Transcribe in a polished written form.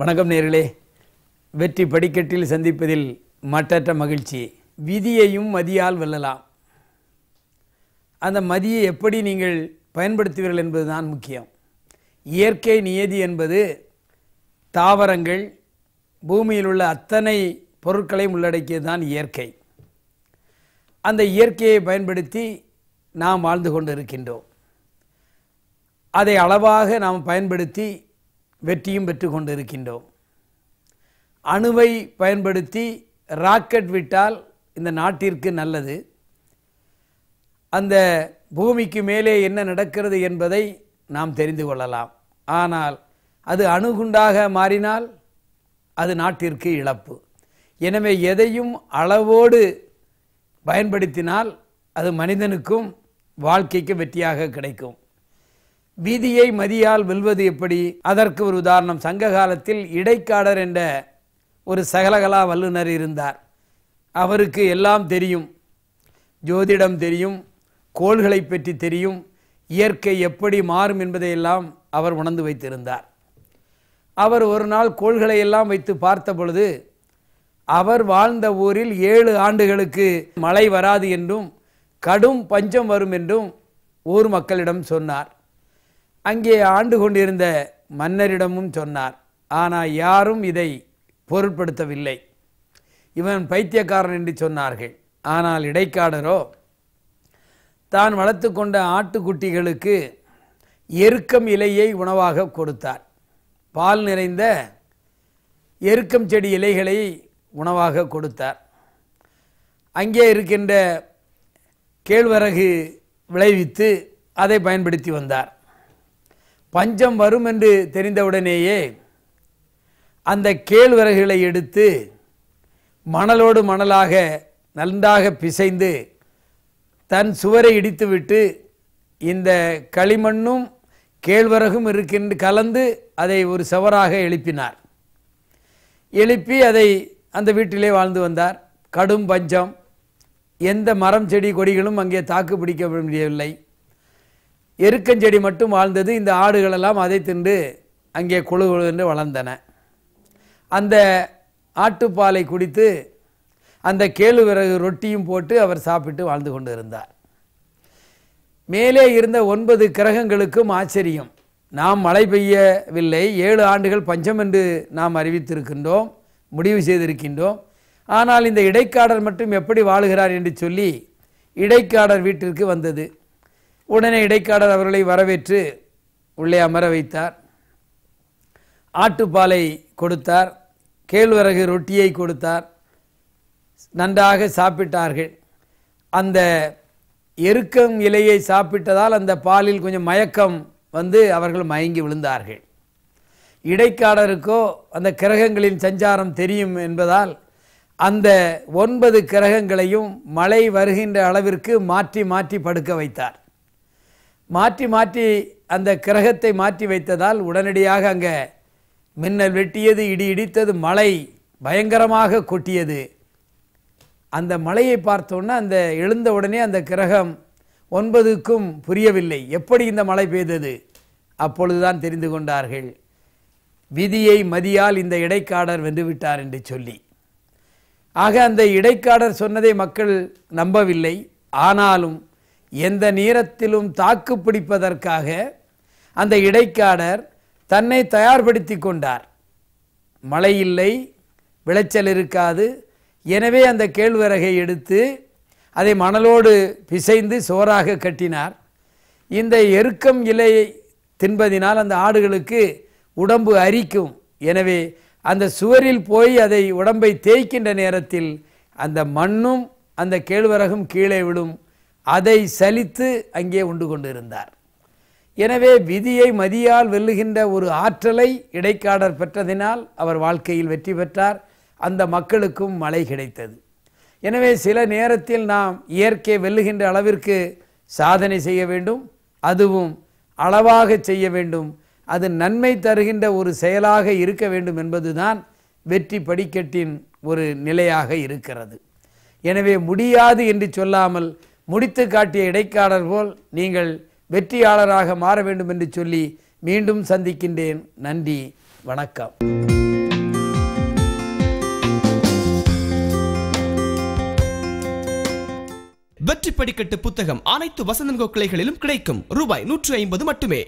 வணக்கம் நேயர்களே. வெற்றி படிக்கட்டில் சந்திப்பதில் மற்றற்ற மகிழ்ச்சி. விதியையும் மதியால் வெல்லலாம். அந்த மதியை எப்படி நீங்கள் பயன்படுத்துவீர்கள் என்பதுதான் முக்கியம். இயற்கை நியதி என்பது தாவரங்கள், பூமியில் உள்ள அத்தனை பொருட்களையும் உள்ளடக்கியதுதான் இயற்கை. அந்த இயற்கையை பயன்படுத்தி நாம் வாழ்ந்து கொண்டு இருக்கின்றோம். அதை அளவாக நாம் பயன்படுத்தி வெற்றியும் பெற்று கொண்டு இருக்கின்றோம். அணுவை பயன்படுத்தி ராக்கெட் விட்டால் இந்த நாட்டிற்கு நல்லது. அந்த பூமிக்கு மேலே என்ன நடக்கிறது என்பதை நாம் தெரிந்து கொள்ளலாம். ஆனால் அது அணுகுண்டாக மாறினால் அது நாட்டிற்கு இழப்பு. எனவே எதையும் அளவோடு பயன்படுத்தினால் அது மனிதனுக்கும் வாழ்க்கைக்கு வெற்றியாக கிடைக்கும். விதியை மதியால் வெல்வது எப்படி? அதற்கு ஒரு உதாரணம். சங்க காலத்தில் இடைக்காடர் என்ற ஒரு சகலகலா வல்லுநர் இருந்தார். அவருக்கு எல்லாம் தெரியும். ஜோதிடம் தெரியும், கோள்களை பற்றி தெரியும், இயற்கை எப்படி மாறும் என்பதையெல்லாம் அவர் உணர்ந்து வைத்திருந்தார். அவர் ஒரு நாள் கோள்களை எல்லாம் வைத்து பார்த்த பொழுது அவர் வாழ்ந்த ஊரில் 7 ஆண்டுகளுக்கு மழை வராது என்றும் கடும் பஞ்சம் வரும் என்றும் ஊர் மக்களிடம் சொன்னார். அங்கே ஆண்டு கொண்டிருந்த மன்னரிடமும் சொன்னார். ஆனால் யாரும் இதை பொருட்படுத்தவில்லை. இவன் பைத்தியக்காரன் என்று சொன்னார்கள். ஆனால் இடைக்காடரோ தான் வளர்த்து கொண்ட ஆட்டுக்குட்டிகளுக்கு எருக்கம் இலையை உணவாக கொடுத்தார். பால் நிறைந்த எருக்கம் செடி இலைகளை உணவாக கொடுத்தார். அங்கே இருக்கின்ற கேழ்வரகு விளைவித்து அதை பயன்படுத்தி வந்தார். பஞ்சம் வரும் என்று தெரிந்தவுடனேயே அந்த கேழ்வரகுகளை எடுத்து மணலோடு மணலாக நன்றாக பிசைந்து தன் சுவரை இடித்துவிட்டு இந்த களிமண்ணும் கேழ்வரகும் இருக்கின்ற கலந்து அதை ஒரு சுவராக எழுப்பினார். எழுப்பி அதை அந்த வீட்டிலே வாழ்ந்து வந்தார். கடும் பஞ்சம், எந்த மரம் செடி கொடிகளும் அங்கே தாக்கு பிடிக்க முடியவில்லை. எருக்கஞ்செடி மட்டும் வாழ்ந்தது. இந்த ஆடுகளெல்லாம் அதை தின்று அங்கே கொழு கொழு என்று வளர்ந்தன. அந்த ஆட்டுப்பாலை குடித்து அந்த கேழ்வரகு ரொட்டியும் போட்டு அவர் சாப்பிட்டு வாழ்ந்து கொண்டு இருந்தார். மேலே இருந்த 9 கிரகங்களுக்கும் ஆச்சரியம். நாம் மழை பெய்யவில்லை, 7 ஆண்டுகள் பஞ்சம் என்று நாம் அறிவித்திருக்கின்றோம், முடிவு செய்திருக்கின்றோம். ஆனால் இந்த இடைக்காடர் மட்டும் எப்படி வாழுகிறார் என்று சொல்லி இடைக்காடர் வீட்டிற்கு வந்தது. உடனே இடைக்காடர் அவர்களை வரவேற்று உள்ளே அமர வைத்தார். ஆட்டுப்பாலை கொடுத்தார், கேழ்வரகு ரொட்டியை கொடுத்தார். நன்றாக சாப்பிட்டார்கள். அந்த எருக்கம் இலையை சாப்பிட்டதால் அந்த பாலில் கொஞ்சம் மயக்கம் வந்து அவர்கள் மயங்கி விழுந்தார்கள். இடைக்காடருக்கோ அந்த கிரகங்களின் சஞ்சாரம் தெரியும் என்பதால் அந்த 9 கிரகங்களையும் மழை வருகின்ற அளவிற்கு மாற்றி மாற்றி படுக்க வைத்தார். மாற்றி மாற்றி அந்த கிரகத்தை மாற்றி வைத்ததால் உடனடியாக அங்கே மின்னல் வெட்டியது, இடி இடித்தது, மழை பயங்கரமாக கொட்டியது. அந்த மழையை பார்த்தோன்னா அந்த எழுந்த உடனே அந்த கிரகம் 9க்கும் புரியவில்லை, எப்படி இந்த மழை பெய்தது. அப்பொழுதுதான் தெரிந்து கொண்டார்கள், விதியை மதியால் இந்த இடைக்காடர் வென்றுவிட்டார் என்று சொல்லி. ஆக அந்த இடைக்காடர் சொன்னதை மக்கள் நம்பவில்லை. ஆனாலும் எந்த நேரத்திலும் தாக்கு பிடிப்பதற்காக அந்த இடைக்காடர் தன்னை தயார்படுத்தி கொண்டார். மழை இல்லை, விளைச்சல் இருக்காது. எனவே அந்த கேழ்வரகை எடுத்து அதை மணலோடு பிசைந்து சோறாக கட்டினார். இந்த எருக்கம் இலையை தின்பதினால் அந்த ஆடுகளுக்கு உடம்பு அரிக்கும். எனவே அந்த சுவரில் போய் அதை உடம்பை தேய்க்கின்ற நேரத்தில் அந்த மண்ணும் அந்த கேழ்வரகும் கீழே விடும். அதை சலித்து அங்கே உண்டு கொண்டு இருந்தார். எனவே விதியை மதியால் வெல்லுகின்ற ஒரு ஆற்றலை இடைக்காடர் பெற்றதினால் அவர் வாழ்க்கையில் வெற்றி பெற்றார். அந்த மக்களுக்கும் மழை கிடைத்தது. எனவே சில நேரத்தில் நாம் இயற்கை வெல்லுகின்ற அளவிற்கு சாதனை செய்ய வேண்டும். அதுவும் அளவாக செய்ய வேண்டும். அது நன்மை தருகின்ற ஒரு செயலாக இருக்க வேண்டும் என்பதுதான் வெற்றி படிக்கட்டின் ஒரு நிலையாக இருக்கிறது. எனவே முடியாது என்று சொல்லாமல் முடித்து காட்டிய இடைக்காடர் போல் நீங்கள் வெற்றியாளராக மாற வேண்டும் என்று சொல்லி மீண்டும் சந்திக்கின்றேன். நன்றி, வணக்கம். வெற்றி படிக்கட்டு புத்தகம் அனைத்து வசந்தன் கோ கிளைகளிலும் கிடைக்கும். ரூபாய் 150 மட்டுமே.